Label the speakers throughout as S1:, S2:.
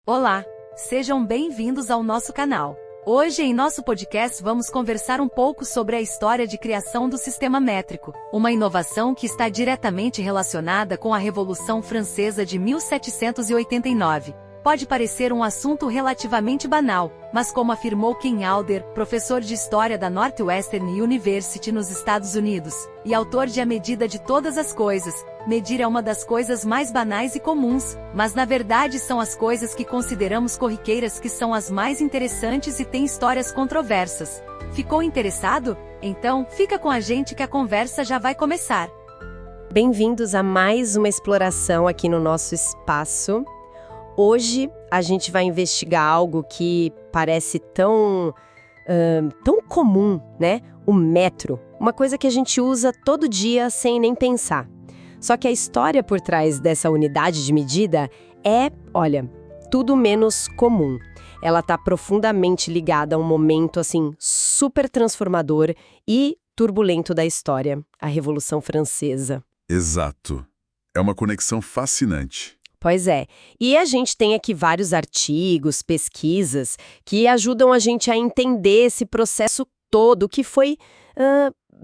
S1: Olá, sejam bem-vindos ao nosso canal. Hoje em nosso podcast vamos conversar um pouco sobre a história de criação do sistema métrico, uma inovação que está diretamente relacionada com a Revolução Francesa de 1789. Pode parecer um assunto relativamente banal, mas como afirmou Ken Alder, professor de História da Northwestern University nos Estados Unidos, e autor de A Medida de Todas as Coisas, medir é uma das coisas mais banais e comuns, mas na verdade são as coisas que consideramos corriqueiras que são as mais interessantes e têm histórias controversas. Ficou interessado? Então, fica com a gente que a conversa já vai começar.
S2: Bem-vindos a mais uma exploração aqui no nosso espaço. Hoje a gente vai investigar algo que parece tão comum, né? O metro, uma coisa que a gente usa todo dia sem nem pensar. Só que a história por trás dessa unidade de medida é, tudo menos comum. Ela está profundamente ligada a um momento, super transformador e turbulento da história, a Revolução Francesa.
S3: Exato. É uma conexão fascinante.
S2: Pois é. E a gente tem aqui vários artigos, pesquisas, que ajudam a gente a entender esse processo todo, que foi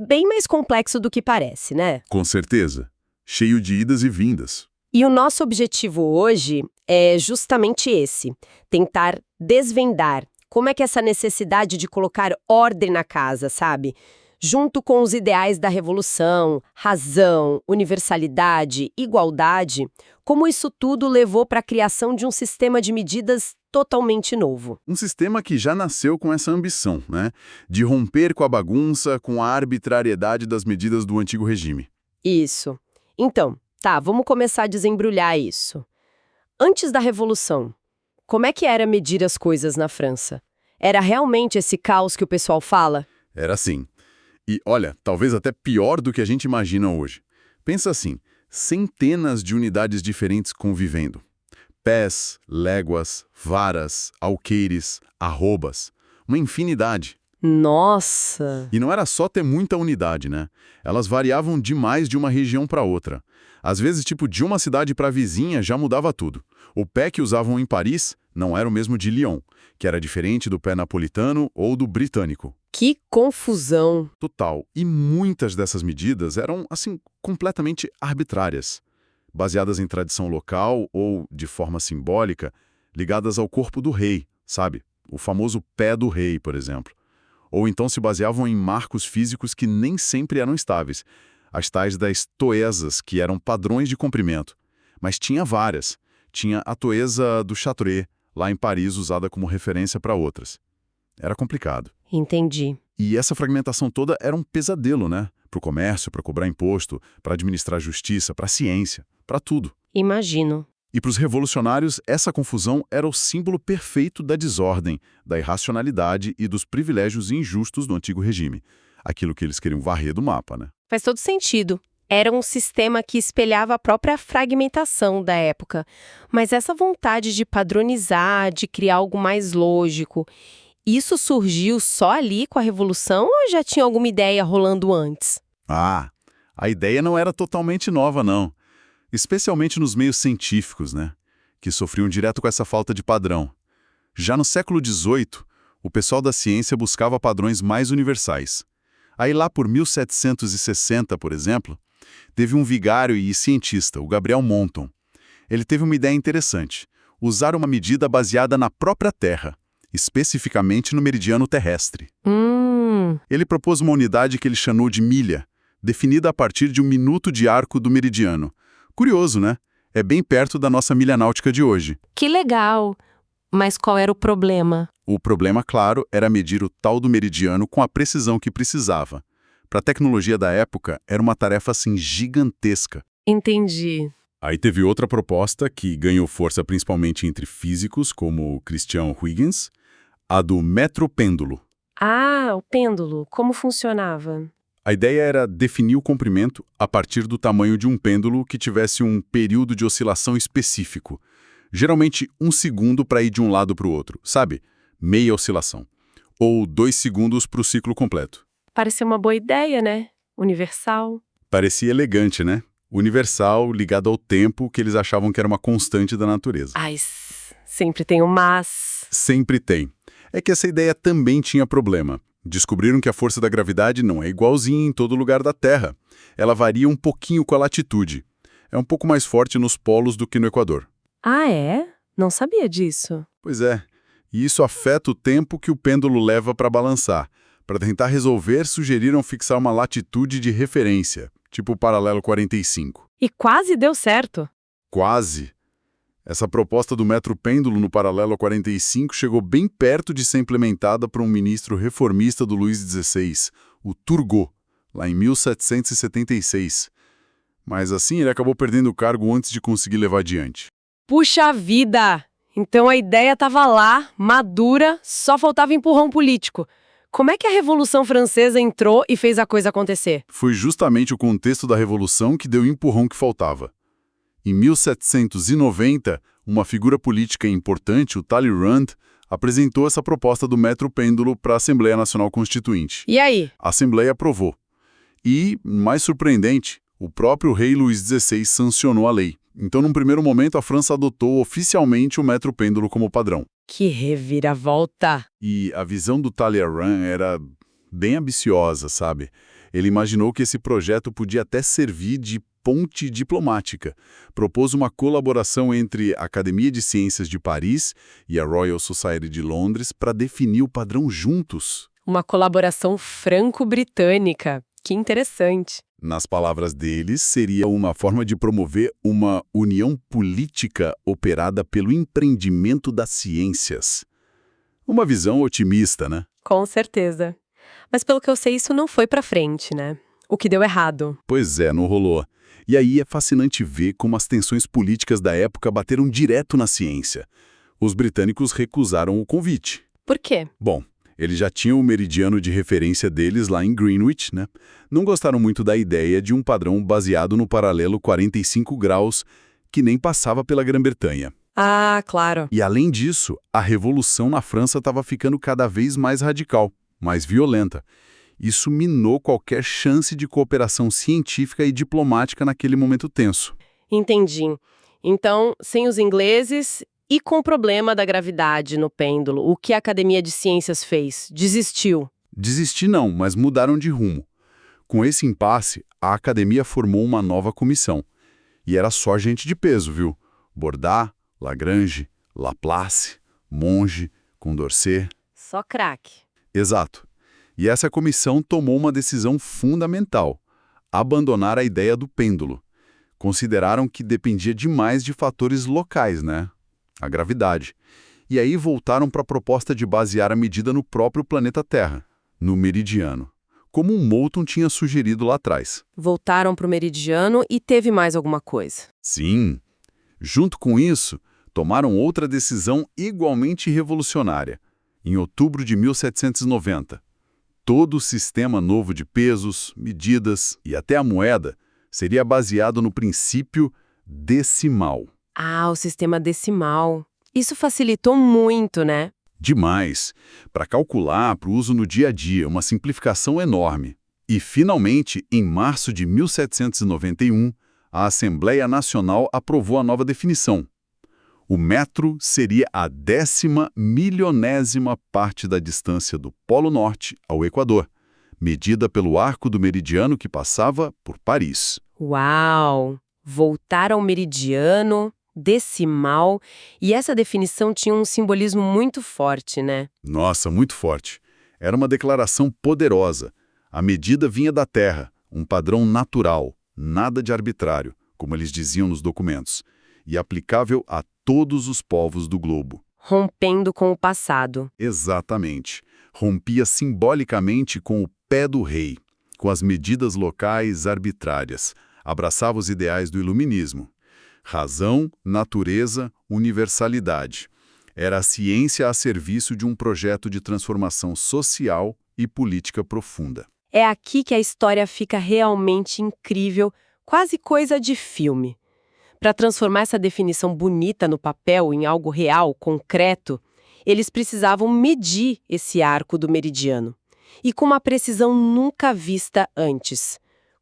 S2: bem mais complexo do que parece, né?
S3: Com certeza. Cheio de idas e vindas.
S2: E o nosso objetivo hoje é justamente esse, tentar desvendar como é que essa necessidade de colocar ordem na casa, sabe? Junto com os ideais da revolução, razão, universalidade, igualdade, como isso tudo levou para a criação de um sistema de medidas totalmente novo.
S3: Um sistema que já nasceu com essa ambição, né? De romper com a bagunça, com a arbitrariedade das medidas do antigo regime.
S2: Isso. Então, vamos começar a desembrulhar isso. Antes da Revolução, como é que era medir as coisas na França? Era realmente esse caos que o pessoal fala?
S3: Era assim. E, olha, talvez até pior do que a gente imagina hoje. Pensa assim, centenas de unidades diferentes convivendo. Pés, léguas, varas, alqueires, arrobas. Uma infinidade.
S2: Nossa!
S3: E não era só ter muita unidade, né? Elas variavam demais de uma região para outra. Às vezes, de uma cidade para a vizinha já mudava tudo. O pé que usavam em Paris não era o mesmo de Lyon, que era diferente do pé napolitano ou do britânico.
S2: Que confusão!
S3: Total. E muitas dessas medidas eram, completamente arbitrárias, baseadas em tradição local ou, de forma simbólica, ligadas ao corpo do rei, sabe? O famoso pé do rei, por exemplo. Ou então se baseavam em marcos físicos que nem sempre eram estáveis, as tais das toesas, que eram padrões de comprimento. Mas tinha várias. Tinha a toesa do Châtelet, lá em Paris, usada como referência para outras. Era complicado.
S2: Entendi.
S3: E essa fragmentação toda era um pesadelo, né? Para o comércio, para cobrar imposto, para administrar justiça, para a ciência, para tudo.
S2: Imagino.
S3: E para os revolucionários, essa confusão era o símbolo perfeito da desordem, da irracionalidade e dos privilégios injustos do antigo regime. Aquilo que eles queriam varrer do mapa, né?
S2: Faz todo sentido. Era um sistema que espelhava a própria fragmentação da época. Mas essa vontade de padronizar, de criar algo mais lógico, isso surgiu só ali com a Revolução ou já tinha alguma ideia rolando antes?
S3: A ideia não era totalmente nova, não. Especialmente nos meios científicos, né? Que sofriam direto com essa falta de padrão. Já no século XVIII, o pessoal da ciência buscava padrões mais universais. Aí lá por 1760, por exemplo, teve um vigário e cientista, o Gabriel Monton. Ele teve uma ideia interessante, usar uma medida baseada na própria Terra, especificamente no meridiano terrestre. Ele propôs uma unidade que ele chamou de milha, definida a partir de um minuto de arco do meridiano. Curioso, né? É bem perto da nossa milha náutica de hoje.
S2: Que legal! Mas qual era o problema?
S3: O problema, claro, era medir o tal do meridiano com a precisão que precisava. Para a tecnologia da época, era uma tarefa gigantesca.
S2: Entendi.
S3: Aí teve outra proposta que ganhou força principalmente entre físicos, como Christian Huygens, a do metropêndulo.
S2: O pêndulo. Como funcionava?
S3: A ideia era definir o comprimento a partir do tamanho de um pêndulo que tivesse um período de oscilação específico. Geralmente 1 segundo para ir de um lado para o outro, sabe? Meia oscilação. Ou 2 segundos para o ciclo completo.
S2: Pareceu uma boa ideia, né? Universal.
S3: Parecia elegante, né? Universal, ligado ao tempo que eles achavam que era uma constante da natureza.
S2: sempre tem um mas.
S3: Sempre tem. É que essa ideia também tinha problema. Descobriram que a força da gravidade não é igualzinha em todo lugar da Terra. Ela varia um pouquinho com a latitude. É um pouco mais forte nos polos do que no Equador.
S2: Ah, é? Não sabia disso.
S3: Pois é. E isso afeta o tempo que o pêndulo leva para balançar. Para tentar resolver, sugeriram fixar uma latitude de referência, tipo o paralelo 45.
S2: E quase deu certo.
S3: Quase. Essa proposta do metro pêndulo no paralelo 45 chegou bem perto de ser implementada por um ministro reformista do Luís XVI, o Turgot, lá em 1776. Mas assim ele acabou perdendo o cargo antes de conseguir levar adiante.
S2: Puxa vida! Então a ideia estava lá, madura, só faltava empurrão político. Como é que a Revolução Francesa entrou e fez a coisa acontecer?
S3: Foi justamente o contexto da Revolução que deu o empurrão que faltava. Em 1790, uma figura política importante, o Talleyrand, apresentou essa proposta do metro pêndulo para a Assembleia Nacional Constituinte.
S2: E aí?
S3: A Assembleia aprovou. E, mais surpreendente, o próprio rei Luís XVI sancionou a lei. Então, num primeiro momento, a França adotou oficialmente o metro pêndulo como padrão.
S2: Que reviravolta!
S3: E a visão do Talleyrand era bem ambiciosa, sabe? Ele imaginou que esse projeto podia até servir de ponte diplomática. Propôs uma colaboração entre a Academia de Ciências de Paris e a Royal Society de Londres para definir o padrão juntos.
S2: Uma colaboração franco-britânica. Que interessante.
S3: Nas palavras deles, seria uma forma de promover uma união política operada pelo empreendimento das ciências. Uma visão otimista, né?
S2: Com certeza. Mas pelo que eu sei, isso não foi pra frente, né? O que deu errado.
S3: Pois é, não rolou. E aí é fascinante ver como as tensões políticas da época bateram direto na ciência. Os britânicos recusaram o convite.
S2: Por quê?
S3: Bom, eles já tinham o meridiano de referência deles lá em Greenwich, né? Não gostaram muito da ideia de um padrão baseado no paralelo 45 graus, que nem passava pela Grã-Bretanha.
S2: Ah, claro.
S3: E além disso, a revolução na França estava ficando cada vez mais radical, mais violenta. Isso minou qualquer chance de cooperação científica e diplomática naquele momento tenso.
S2: Entendi. Então, sem os ingleses e com o problema da gravidade no pêndulo, o que a Academia de Ciências fez? Desistiu.
S3: Desistir não, mas mudaram de rumo. Com esse impasse, a Academia formou uma nova comissão. E era só gente de peso, viu? Bordat, Lagrange, Laplace, Monge, Condorcet.
S2: Só craque.
S3: Exato. E essa comissão tomou uma decisão fundamental: abandonar a ideia do pêndulo. Consideraram que dependia demais de fatores locais, né? A gravidade. E aí voltaram para a proposta de basear a medida no próprio planeta Terra, no meridiano, como o Moulton tinha sugerido lá atrás.
S2: Voltaram para o meridiano e teve mais alguma coisa.
S3: Sim. Junto com isso, tomaram outra decisão igualmente revolucionária. Em outubro de 1790, todo o sistema novo de pesos, medidas e até a moeda seria baseado no princípio decimal.
S2: Ah, o sistema decimal. Isso facilitou muito, né?
S3: Demais. Para calcular, para o uso no dia a dia, uma simplificação enorme. E, finalmente, em março de 1791, a Assembleia Nacional aprovou a nova definição. O metro seria a 10ª parte da distância do Polo Norte ao Equador, medida pelo arco do meridiano que passava por Paris.
S2: Uau! Voltar ao meridiano, decimal, e essa definição tinha um simbolismo muito forte, né?
S3: Nossa, muito forte. Era uma declaração poderosa. A medida vinha da Terra, um padrão natural, nada de arbitrário, como eles diziam nos documentos, e aplicável a todos os povos do globo.
S2: Rompendo com o passado.
S3: Exatamente. Rompia simbolicamente com o pé do rei, com as medidas locais arbitrárias. Abraçava os ideais do iluminismo. Razão, natureza, universalidade. Era a ciência a serviço de um projeto de transformação social e política profunda.
S2: É aqui que a história fica realmente incrível, quase coisa de filme. Para transformar essa definição bonita no papel em algo real, concreto, eles precisavam medir esse arco do meridiano. E com uma precisão nunca vista antes.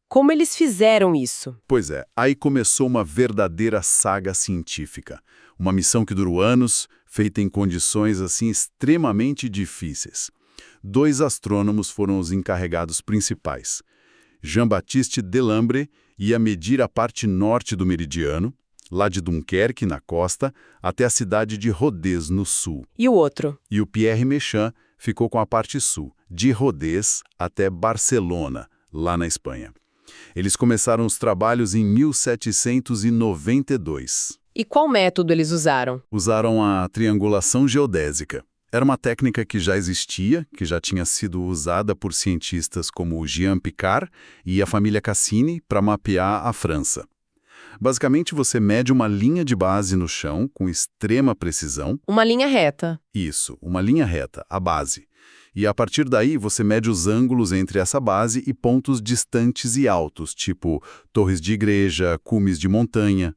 S2: Como eles fizeram isso?
S3: Pois é, aí começou uma verdadeira saga científica. Uma missão que durou anos, feita em condições assim extremamente difíceis. 2 astrônomos foram os encarregados principais. Jean-Baptiste Delambre ia medir a parte norte do meridiano, lá de Dunkerque, na costa, até a cidade de Rodez, no sul.
S2: E o outro?
S3: E o Pierre Méchain ficou com a parte sul, de Rodez até Barcelona, lá na Espanha. Eles começaram os trabalhos em 1792.
S2: E qual método eles usaram?
S3: Usaram a triangulação geodésica. Era uma técnica que já existia, que já tinha sido usada por cientistas como Jean Picard e a família Cassini para mapear a França. Basicamente, você mede uma linha de base no chão com extrema precisão.
S2: Uma linha reta.
S3: Isso, uma linha reta, a base. E a partir daí, você mede os ângulos entre essa base e pontos distantes e altos, tipo torres de igreja, cumes de montanha.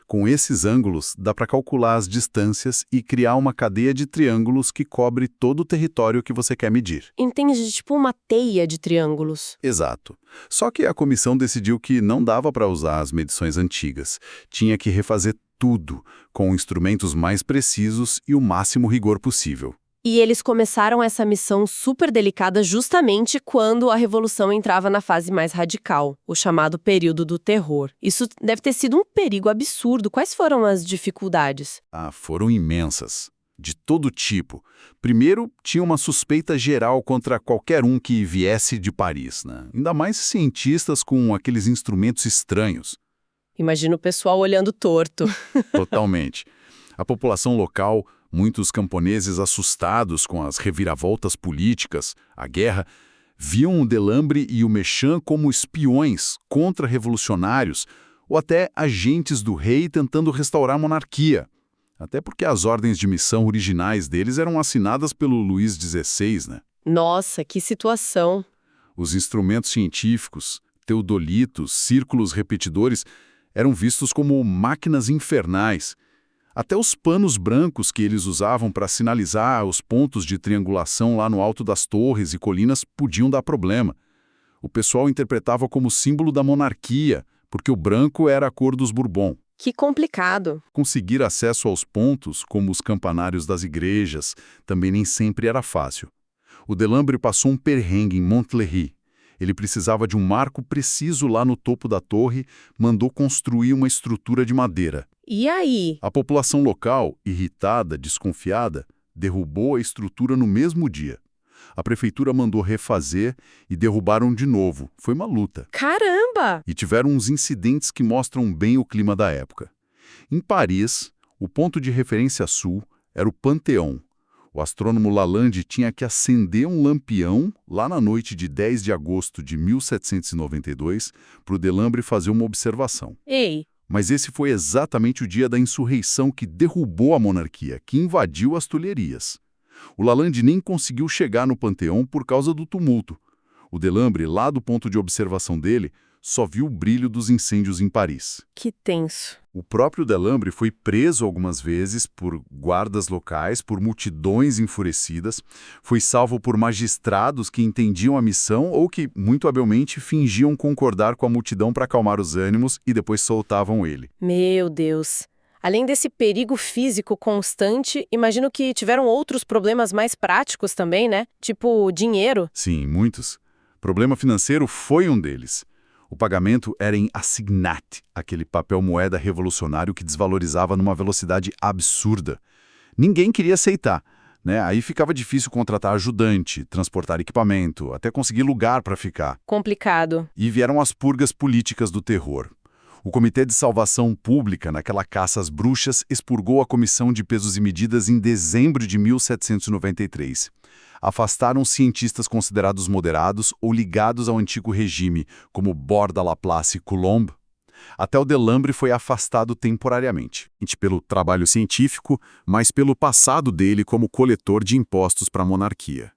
S3: Com esses ângulos, dá para calcular as distâncias e criar uma cadeia de triângulos que cobre todo o território que você quer medir.
S2: Entende, tipo uma teia de triângulos.
S3: Exato. Só que a comissão decidiu que não dava para usar as medições antigas. Tinha que refazer tudo, com instrumentos mais precisos e o máximo rigor possível.
S2: E eles começaram essa missão super delicada justamente quando a Revolução entrava na fase mais radical, o chamado período do terror. Isso deve ter sido um perigo absurdo. Quais foram as dificuldades?
S3: Foram imensas. De todo tipo. Primeiro, tinha uma suspeita geral contra qualquer um que viesse de Paris, né? Ainda mais cientistas com aqueles instrumentos estranhos.
S2: Imagina o pessoal olhando torto.
S3: Totalmente. A população local, muitos camponeses assustados com as reviravoltas políticas, a guerra, viam o Delambre e o Méchain como espiões contra-revolucionários ou até agentes do rei tentando restaurar a monarquia. Até porque as ordens de missão originais deles eram assinadas pelo Luís XVI, né?
S2: Nossa, que situação!
S3: Os instrumentos científicos, teodolitos, círculos repetidores, eram vistos como máquinas infernais. Até os panos brancos que eles usavam para sinalizar os pontos de triangulação lá no alto das torres e colinas podiam dar problema. O pessoal interpretava como símbolo da monarquia, porque o branco era a cor dos Bourbon.
S2: Que complicado.
S3: Conseguir acesso aos pontos, como os campanários das igrejas, também nem sempre era fácil. O Delambre passou um perrengue em Montlhéry. Ele precisava de um marco preciso lá no topo da torre, mandou construir uma estrutura de madeira.
S2: E aí?
S3: A população local, irritada, desconfiada, derrubou a estrutura no mesmo dia. A prefeitura mandou refazer e derrubaram de novo. Foi uma luta.
S2: Caramba!
S3: E tiveram uns incidentes que mostram bem o clima da época. Em Paris, o ponto de referência sul era o Panteão. O astrônomo Lalande tinha que acender um lampião lá na noite de 10 de agosto de 1792 para o Delambre fazer uma observação.
S2: Ei!
S3: Mas esse foi exatamente o dia da insurreição que derrubou a monarquia, que invadiu as Tulherias. O Lalande nem conseguiu chegar no Panteão por causa do tumulto. O Delambre, lá do ponto de observação dele, só viu o brilho dos incêndios em Paris.
S2: Que tenso.
S3: O próprio Delambre foi preso algumas vezes por guardas locais, por multidões enfurecidas, foi salvo por magistrados que entendiam a missão ou que, muito habilmente, fingiam concordar com a multidão para acalmar os ânimos e depois soltavam ele.
S2: Meu Deus! Além desse perigo físico constante, imagino que tiveram outros problemas mais práticos também, né? Tipo dinheiro.
S3: Sim, muitos. Problema financeiro foi um deles. O pagamento era em assignat, aquele papel moeda revolucionário que desvalorizava numa velocidade absurda. Ninguém queria aceitar, né? Aí ficava difícil contratar ajudante, transportar equipamento, até conseguir lugar para ficar.
S2: Complicado.
S3: E vieram as purgas políticas do terror. O Comitê de Salvação Pública, naquela caça às bruxas, expurgou a Comissão de Pesos e Medidas em dezembro de 1793. Afastaram cientistas considerados moderados ou ligados ao antigo regime, como Borda, Laplace e Coulomb. Até o Delambre foi afastado temporariamente, pelo trabalho científico, mas pelo passado dele como coletor de impostos para a monarquia.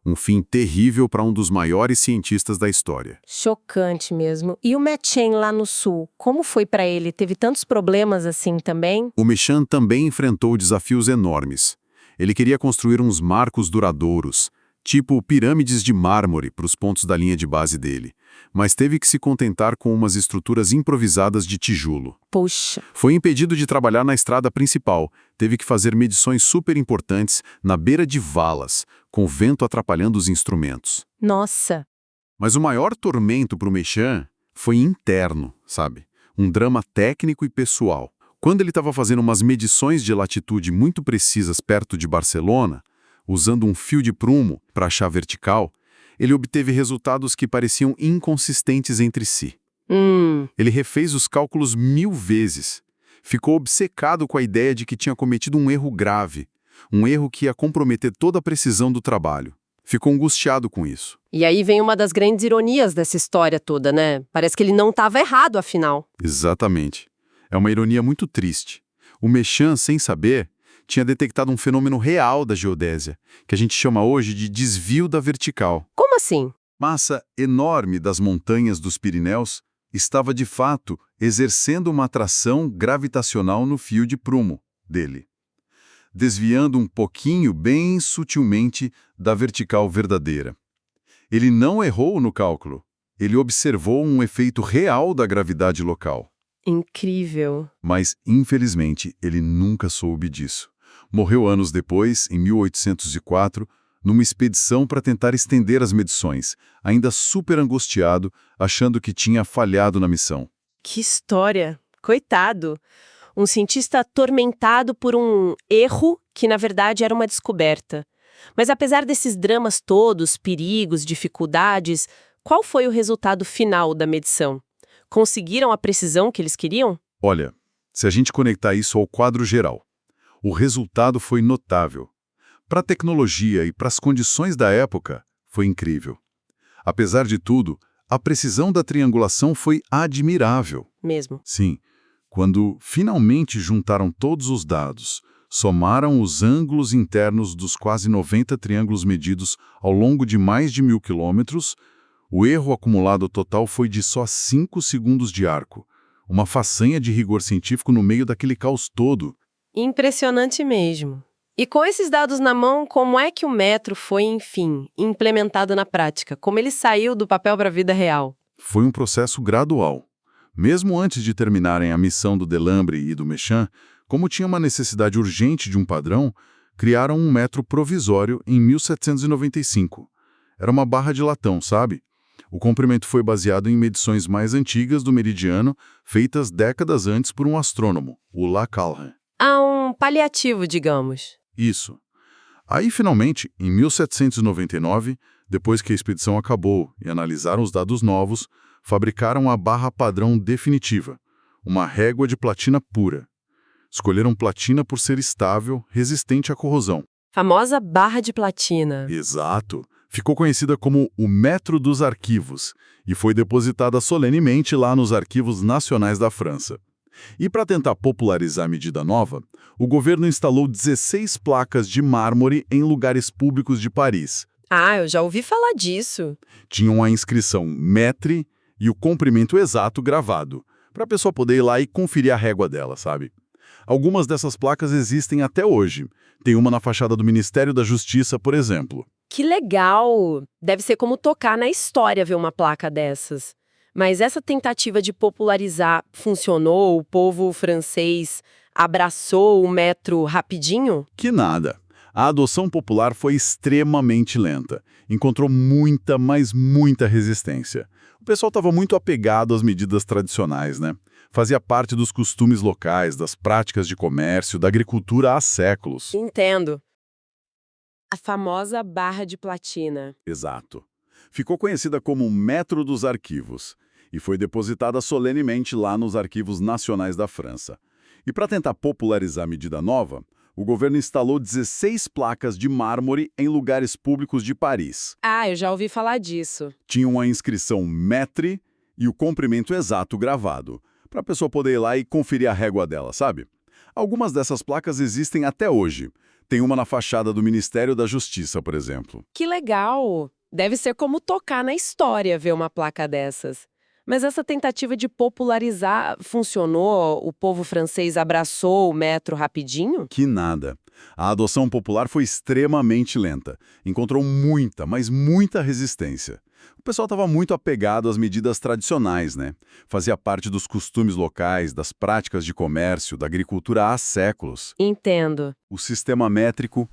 S3: Um fim terrível para um dos maiores cientistas da história.
S2: Chocante mesmo. E o Méchain lá no sul, como foi para ele? Teve tantos problemas assim também?
S3: O Méchain também enfrentou desafios enormes. Ele queria construir uns marcos duradouros, tipo pirâmides de mármore para os pontos da linha de base dele, mas teve que se contentar com umas estruturas improvisadas de tijolo.
S2: Puxa,
S3: Foi impedido de trabalhar na estrada principal, teve que fazer medições super importantes na beira de valas, com o vento atrapalhando os instrumentos.
S2: nossa.
S3: Mas o maior tormento para o Mechan foi interno, sabe? Um drama técnico e pessoal. Quando ele estava fazendo umas medições de latitude muito precisas perto de Barcelona, usando um fio de prumo para achar vertical, ele obteve resultados que pareciam inconsistentes entre si. Ele refez os cálculos 1000 vezes. Ficou obcecado com a ideia de que tinha cometido um erro grave, um erro que ia comprometer toda a precisão do trabalho. Ficou angustiado com isso.
S2: E aí vem uma das grandes ironias dessa história toda, né? Parece que ele não estava errado, afinal.
S3: Exatamente. É uma ironia muito triste. O Mechan, sem saber, tinha detectado um fenômeno real da geodésia, que a gente chama hoje de desvio da vertical.
S2: Como assim?
S3: Massa enorme das montanhas dos Pirineus estava, de fato, exercendo uma atração gravitacional no fio de prumo dele, desviando um pouquinho, bem sutilmente, da vertical verdadeira. Ele não errou no cálculo. Ele observou um efeito real da gravidade local.
S2: Incrível.
S3: Mas, infelizmente, ele nunca soube disso. Morreu anos depois, em 1804, numa expedição para tentar estender as medições, ainda super angustiado, achando que tinha falhado na missão.
S2: Que história. Coitado. Um cientista atormentado por um erro que, na verdade, era uma descoberta. Mas apesar desses dramas todos, perigos, dificuldades, qual foi o resultado final da medição? Conseguiram a precisão que eles queriam?
S3: Olha, se a gente conectar isso ao quadro geral, o resultado foi notável. Para a tecnologia e para as condições da época, foi incrível. Apesar de tudo, a precisão da triangulação foi admirável.
S2: Mesmo.
S3: Sim, quando finalmente juntaram todos os dados, somaram os ângulos internos dos quase 90 triângulos medidos ao longo de mais de 1000 quilômetros, o erro acumulado total foi de só 5 segundos de arco, uma façanha de rigor científico no meio daquele caos todo.
S2: Impressionante mesmo. E com esses dados na mão, como é que o metro foi, enfim, implementado na prática? Como ele saiu do papel para a vida real?
S3: Foi um processo gradual. Mesmo antes de terminarem a missão do Delambre e do Mechan, como tinha uma necessidade urgente de um padrão, criaram um metro provisório em 1795. Era uma barra de latão, sabe? O comprimento foi baseado em medições mais antigas do meridiano, feitas décadas antes por um astrônomo, o Lacalran.
S2: Ah, um paliativo, digamos.
S3: Isso. Aí, finalmente, em 1799, depois que a expedição acabou e analisaram os dados novos, fabricaram a barra padrão definitiva, uma régua de platina pura. Escolheram platina por ser estável, resistente à corrosão.
S2: Famosa barra de platina.
S3: Exato. Ficou conhecida como o Metro dos Arquivos e foi depositada solenemente lá nos Arquivos Nacionais da França. E para tentar popularizar a medida nova, o governo instalou 16 placas de mármore em lugares públicos de Paris.
S2: Ah, eu já ouvi falar disso.
S3: Tinham a inscrição Mètre e o comprimento exato gravado, para a pessoa poder ir lá e conferir a régua dela, sabe? Algumas dessas placas existem até hoje. Tem uma na fachada do Ministério da Justiça, por exemplo.
S2: Que legal! Deve ser como tocar na história ver uma placa dessas. Mas essa tentativa de popularizar funcionou? O povo francês abraçou o metro rapidinho?
S3: Que nada. A adoção popular foi extremamente lenta. Encontrou muita, mas muita resistência. O pessoal estava muito apegado às medidas tradicionais, né? Fazia parte dos costumes locais, das práticas de comércio, da agricultura há séculos.
S2: Entendo. A famosa barra de platina.
S3: Exato. Ficou conhecida como o Metro dos Arquivos e foi depositada solenemente lá nos Arquivos Nacionais da França. E para tentar popularizar a medida nova, o governo instalou 16 placas de mármore em lugares públicos de Paris.
S2: Ah, eu já ouvi falar disso.
S3: Tinham a inscrição Mètre e o comprimento exato gravado, para a pessoa poder ir lá e conferir a régua dela, sabe? Algumas dessas placas existem até hoje. Tem uma na fachada do Ministério da Justiça, por exemplo.
S2: Que legal! Deve ser como tocar na história ver uma placa dessas. Mas essa tentativa de popularizar funcionou? O povo francês abraçou o metro rapidinho?
S3: Que nada. A adoção popular foi extremamente lenta. Encontrou muita, mas muita resistência. O pessoal estava muito apegado às medidas tradicionais, né? Fazia parte dos costumes locais, das práticas de comércio, da agricultura há séculos.
S2: Entendo.
S3: O sistema métrico,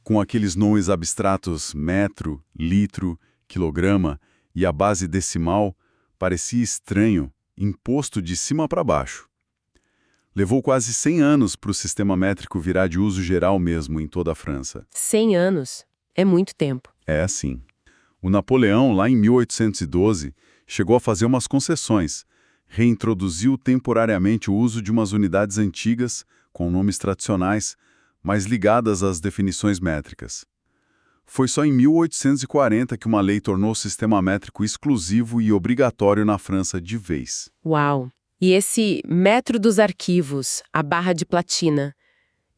S3: com aqueles nomes abstratos metro, litro, quilograma e a base decimal, parecia estranho, imposto de cima para baixo. Levou quase 100 anos para o sistema métrico virar de uso geral mesmo em toda a França.
S2: 100 anos. É muito tempo.
S3: É assim. O Napoleão, lá em 1812, chegou a fazer umas concessões. Reintroduziu temporariamente o uso de umas unidades antigas, com nomes tradicionais, mas ligadas às definições métricas. Foi só em 1840 que uma lei tornou o sistema métrico exclusivo e obrigatório na França de vez.
S2: Uau! E esse metro dos arquivos, a barra de platina,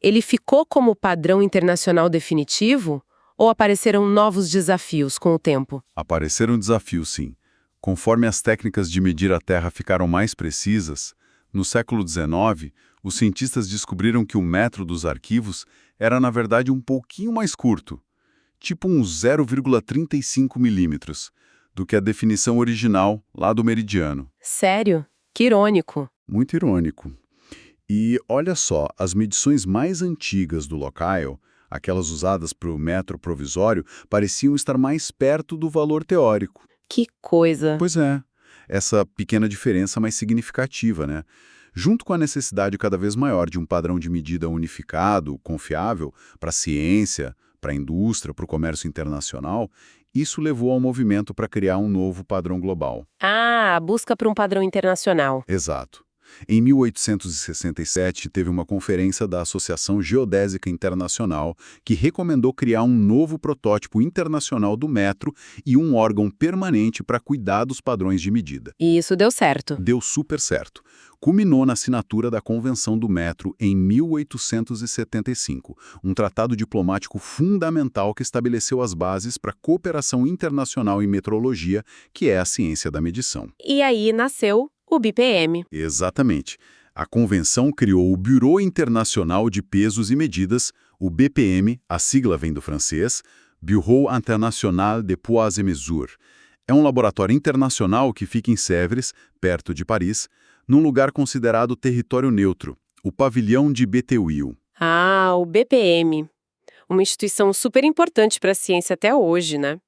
S2: ele ficou como padrão internacional definitivo ou apareceram novos desafios com o tempo?
S3: Apareceram desafios, sim. Conforme as técnicas de medir a Terra ficaram mais precisas, no século XIX, os cientistas descobriram que o metro dos arquivos era, na verdade, um pouquinho mais curto, tipo uns 0,35 milímetros, do que a definição original lá do meridiano.
S2: Sério? Que irônico.
S3: Muito irônico. E olha só, as medições mais antigas do locale, aquelas usadas para o metro provisório, pareciam estar mais perto do valor teórico.
S2: Que coisa.
S3: Pois é, essa pequena diferença mais significativa, né? Junto com a necessidade cada vez maior de um padrão de medida unificado, confiável, para a ciência, para a indústria, para o comércio internacional, isso levou ao movimento para criar um novo padrão global.
S2: Ah, a busca por um padrão internacional.
S3: Exato. Em 1867, teve uma conferência da Associação Geodésica Internacional que recomendou criar um novo protótipo internacional do metro e um órgão permanente para cuidar dos padrões de medida.
S2: E isso deu certo.
S3: Deu super certo. Culminou na assinatura da Convenção do Metro em 1875, um tratado diplomático fundamental que estabeleceu as bases para a cooperação internacional em metrologia, que é a ciência da medição.
S2: E aí nasceu o BPM.
S3: Exatamente. A convenção criou o Bureau Internacional de Pesos e Medidas, o BPM, a sigla vem do francês, Bureau International de Poids et Mesures. É um laboratório internacional que fica em Sèvres, perto de Paris, num lugar considerado território neutro, o pavilhão de Betheuil.
S2: Ah, o BPM. Uma instituição super importante para a ciência até hoje, né?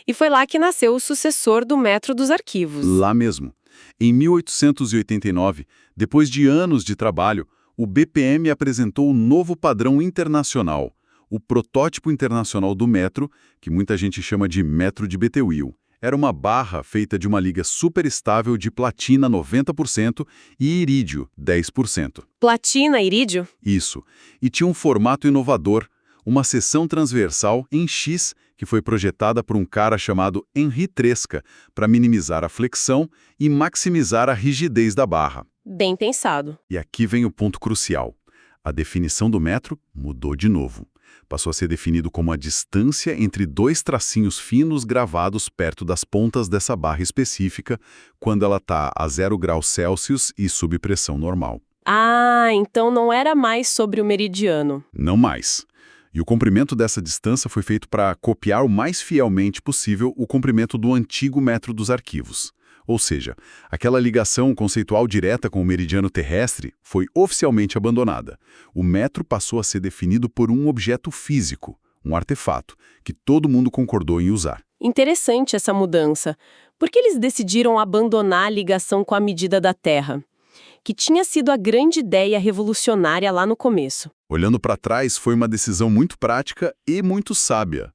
S2: E foi lá que nasceu o sucessor do metro dos arquivos.
S3: Lá mesmo. Em 1889, depois de anos de trabalho, o BPM apresentou o novo padrão internacional, o protótipo internacional do metro, que muita gente chama de metro de Betheuil. Era uma barra feita de uma liga superestável de platina 90% e irídio 10%.
S2: Platina, irídio?
S3: Isso. E tinha um formato inovador, uma seção transversal em X, que foi projetada por um cara chamado Henri Tresca, para minimizar a flexão e maximizar a rigidez da barra.
S2: Bem pensado.
S3: E aqui vem o ponto crucial. A definição do metro mudou de novo. Passou a ser definido como a distância entre dois tracinhos finos gravados perto das pontas dessa barra específica, quando ela está a 0 graus Celsius e sob pressão normal.
S2: Ah, então não era mais sobre o meridiano.
S3: Não mais. E o comprimento dessa distância foi feito para copiar o mais fielmente possível o comprimento do antigo metro dos arquivos. Ou seja, aquela ligação conceitual direta com o meridiano terrestre foi oficialmente abandonada. O metro passou a ser definido por um objeto físico, um artefato, que todo mundo concordou em usar.
S2: Interessante essa mudança. Por que eles decidiram abandonar a ligação com a medida da Terra? Que tinha sido a grande ideia revolucionária lá no começo.
S3: Olhando para trás, foi uma decisão muito prática e muito sábia.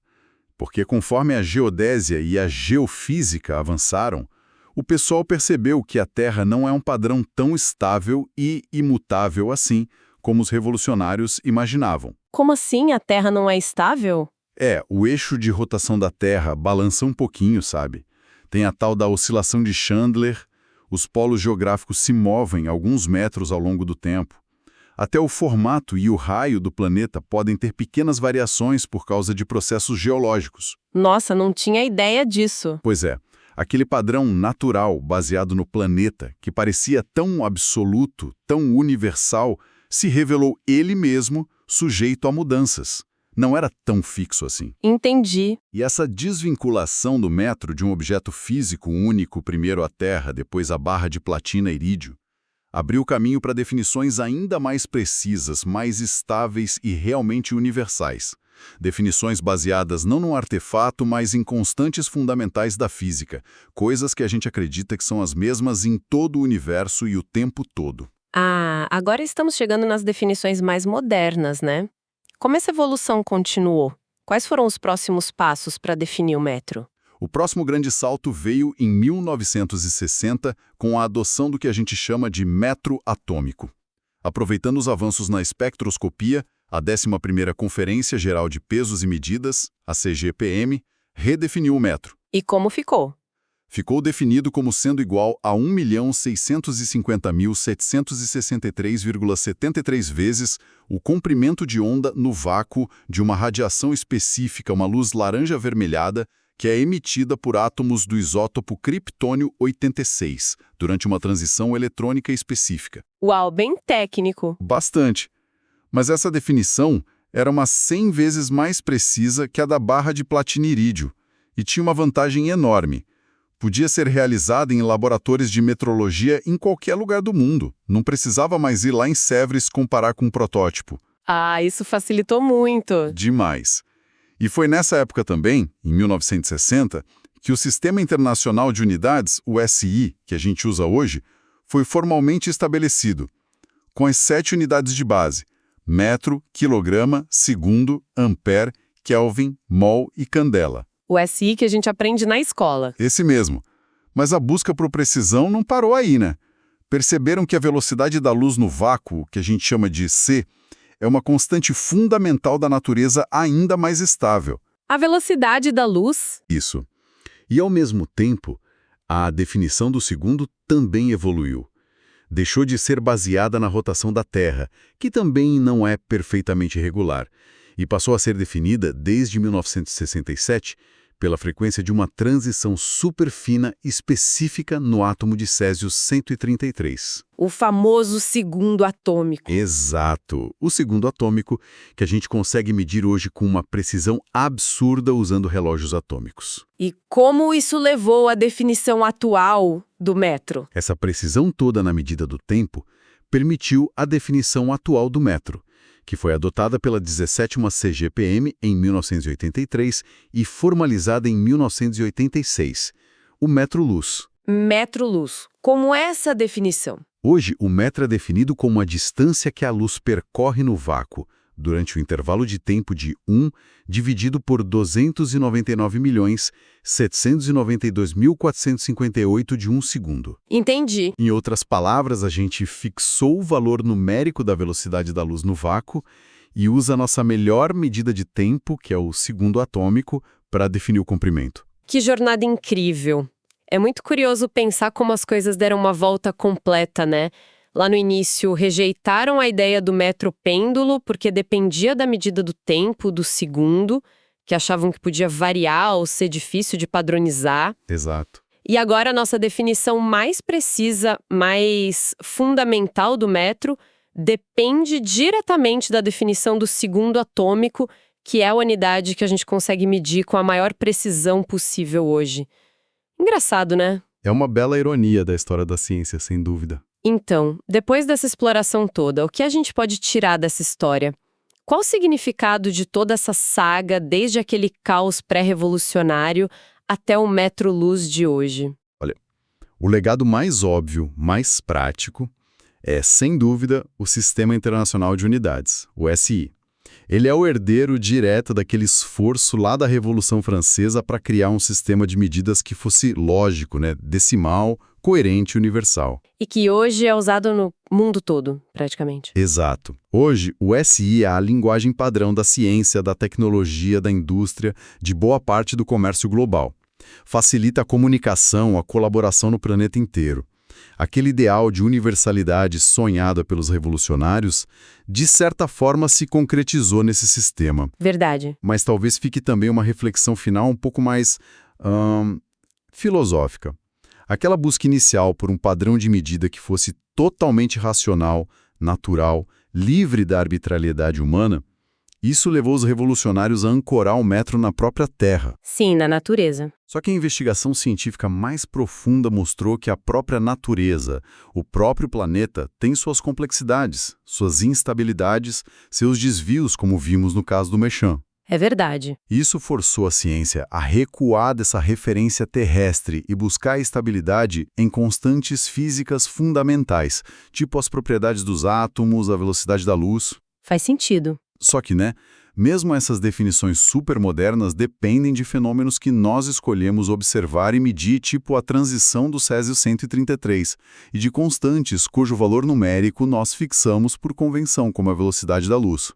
S3: Porque conforme a geodésia e a geofísica avançaram, o pessoal percebeu que a Terra não é um padrão tão estável e imutável assim, como os revolucionários imaginavam.
S2: Como assim a Terra não é estável?
S3: O eixo de rotação da Terra balança um pouquinho, sabe? Tem a tal da oscilação de Chandler, os polos geográficos se movem alguns metros ao longo do tempo. Até o formato e o raio do planeta podem ter pequenas variações por causa de processos geológicos.
S2: Nossa, não tinha ideia disso.
S3: Pois é. Aquele padrão natural baseado no planeta, que parecia tão absoluto, tão universal, se revelou ele mesmo sujeito a mudanças. Não era tão fixo assim.
S2: Entendi.
S3: E essa desvinculação do metro de um objeto físico único, primeiro a Terra, depois a barra de platina e irídio, abriu caminho para definições ainda mais precisas, mais estáveis e realmente universais. Definições baseadas não num artefato, mas em constantes fundamentais da física, coisas que a gente acredita que são as mesmas em todo o universo e o tempo todo.
S2: Ah, agora estamos chegando nas definições mais modernas, né? Como essa evolução continuou? Quais foram os próximos passos para definir o metro?
S3: O próximo grande salto veio em 1960 com a adoção do que a gente chama de metro atômico. Aproveitando os avanços na espectroscopia, a 11ª Conferência Geral de Pesos e Medidas, a CGPM, redefiniu o metro.
S2: E como ficou?
S3: Ficou definido como sendo igual a 1.650.763,73 vezes o comprimento de onda no vácuo de uma radiação específica, uma luz laranja-avermelhada, que é emitida por átomos do isótopo criptônio-86, durante uma transição eletrônica específica.
S2: Uau, bem técnico.
S3: Bastante. Mas essa definição era umas 100 vezes mais precisa que a da barra de platina e irídio, e tinha uma vantagem enorme. Podia ser realizada em laboratórios de metrologia em qualquer lugar do mundo. Não precisava mais ir lá em Sèvres comparar com um protótipo.
S2: Ah, isso facilitou muito.
S3: Demais. E foi nessa época também, em 1960, que o Sistema Internacional de Unidades, o SI, que a gente usa hoje, foi formalmente estabelecido, com as 7 unidades de base: metro, quilograma, segundo, ampere, Kelvin, mol e candela.
S2: O SI que a gente aprende na escola.
S3: Esse mesmo. Mas a busca por precisão não parou aí, né? Perceberam que a velocidade da luz no vácuo, que a gente chama de C, é uma constante fundamental da natureza ainda mais estável.
S2: A velocidade da luz?
S3: Isso. E, ao mesmo tempo, a definição do segundo também evoluiu. Deixou de ser baseada na rotação da Terra, que também não é perfeitamente regular, e passou a ser definida, desde 1967, pela frequência de uma transição superfina específica no átomo de Césio-133.
S2: O famoso segundo atômico.
S3: Exato. O segundo atômico, que a gente consegue medir hoje com uma precisão absurda usando relógios atômicos.
S2: E como isso levou à definição atual do metro?
S3: Essa precisão toda na medida do tempo permitiu a definição atual do metro, que foi adotada pela 17ª CGPM em 1983 e formalizada em 1986, o metro-luz.
S2: Metro-luz. Como é essa definição?
S3: Hoje, o metro é definido como a distância que a luz percorre no vácuo, durante o intervalo de tempo de 1 dividido por 299.792.458 de 1 segundo.
S2: Entendi.
S3: Em outras palavras, a gente fixou o valor numérico da velocidade da luz no vácuo e usa a nossa melhor medida de tempo, que é o segundo atômico, para definir o comprimento.
S2: Que jornada incrível. É muito curioso pensar como as coisas deram uma volta completa, né? Lá no início, rejeitaram a ideia do metro pêndulo porque dependia da medida do tempo, do segundo, que achavam que podia variar ou ser difícil de padronizar.
S3: Exato.
S2: E agora a nossa definição mais precisa, mais fundamental do metro, depende diretamente da definição do segundo atômico, que é a unidade que a gente consegue medir com a maior precisão possível hoje. Engraçado, né?
S3: É uma bela ironia da história da ciência, sem dúvida.
S2: Então, depois dessa exploração toda, o que a gente pode tirar dessa história? Qual o significado de toda essa saga, desde aquele caos pré-revolucionário até o metro-luz de hoje?
S3: Olha, o legado mais óbvio, mais prático, é, sem dúvida, o Sistema Internacional de Unidades, o SI. Ele é o herdeiro direto daquele esforço lá da Revolução Francesa para criar um sistema de medidas que fosse lógico, né, decimal, coerente e universal.
S2: E que hoje é usado no mundo todo, praticamente.
S3: Exato. Hoje, o SI é a linguagem padrão da ciência, da tecnologia, da indústria, de boa parte do comércio global. Facilita a comunicação, a colaboração no planeta inteiro. Aquele ideal de universalidade sonhada pelos revolucionários, de certa forma se concretizou nesse sistema.
S2: Verdade.
S3: Mas talvez fique também uma reflexão final um pouco mais filosófica. Aquela busca inicial por um padrão de medida que fosse totalmente racional, natural, livre da arbitrariedade humana, isso levou os revolucionários a ancorar o metro na própria Terra.
S2: Sim, na natureza.
S3: Só que a investigação científica mais profunda mostrou que a própria natureza, o próprio planeta, tem suas complexidades, suas instabilidades, seus desvios, como vimos no caso do Mechan.
S2: É verdade.
S3: Isso forçou a ciência a recuar dessa referência terrestre e buscar a estabilidade em constantes físicas fundamentais, tipo as propriedades dos átomos, a velocidade da luz.
S2: Faz sentido.
S3: Só que, mesmo essas definições supermodernas dependem de fenômenos que nós escolhemos observar e medir, tipo a transição do Césio 133, e de constantes cujo valor numérico nós fixamos por convenção, como a velocidade da luz.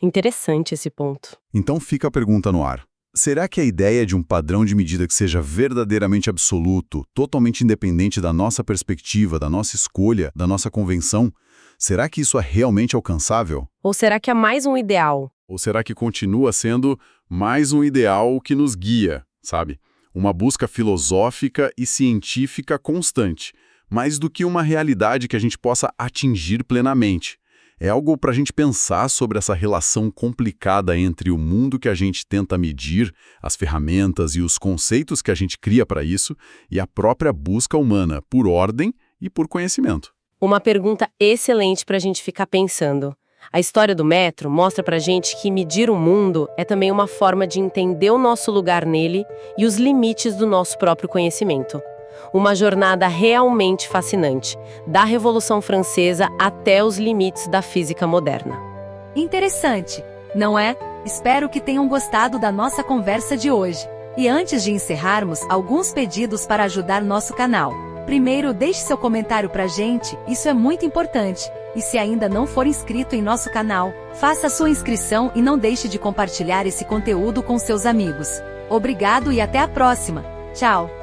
S2: Interessante esse ponto.
S3: Então fica a pergunta no ar. Será que a ideia de um padrão de medida que seja verdadeiramente absoluto, totalmente independente da nossa perspectiva, da nossa escolha, da nossa convenção, será que isso é realmente alcançável?
S2: Ou será que é mais um ideal?
S3: Ou será que continua sendo mais um ideal que nos guia, sabe? Uma busca filosófica e científica constante, mais do que uma realidade que a gente possa atingir plenamente. É algo para a gente pensar sobre essa relação complicada entre o mundo que a gente tenta medir, as ferramentas e os conceitos que a gente cria para isso, e a própria busca humana por ordem e por conhecimento.
S2: Uma pergunta excelente para a gente ficar pensando. A história do metro mostra para a gente que medir o mundo é também uma forma de entender o nosso lugar nele e os limites do nosso próprio conhecimento. Uma jornada realmente fascinante, da Revolução Francesa até os limites da física moderna.
S1: Interessante, não é? Espero que tenham gostado da nossa conversa de hoje. E antes de encerrarmos, alguns pedidos para ajudar nosso canal. Primeiro, deixe seu comentário pra gente, isso é muito importante. E se ainda não for inscrito em nosso canal, faça a sua inscrição e não deixe de compartilhar esse conteúdo com seus amigos. Obrigado e até a próxima. Tchau!